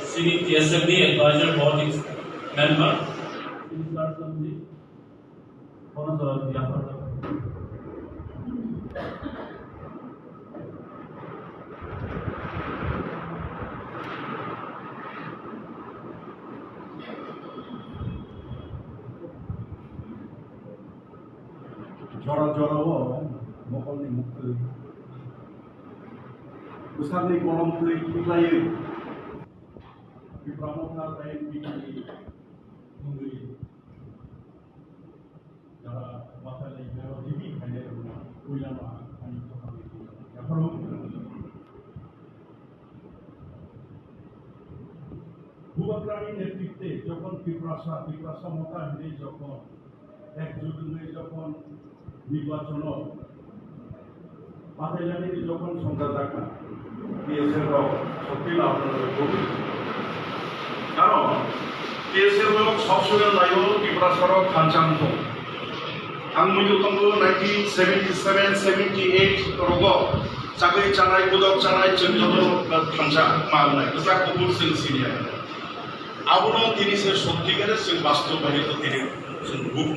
Senior TSMD Advisor Board Member. Jora-jora mokolni mukti besarni kolom kulit layu di pramuka lain di mungkin jara mata lain jara jibi hanya rumah ulama hanya tukang itu ya perlu bubakrani নেতৃত্বে যখন পিপ্রাসা মোটা হয়ে যখন একজোট হয়ে যখন নির্বাচন মাথায় জানিয়ে যখন সংখ্যা থাকা পিএসএর সত্যি লাভ করবে কারণ পিএসএর সবসময় লাইও পিপ্রাসার খানচান্ত आं मुलुगखौ 1977-78 रग चाकरि चानाय गुदक चानाय जों जत थांजा मावनाय गोजा गुबुन जों सिनियर आबनो दिनै जों सत्यिकारे जों बास्तब बायदि दिनै जों बुक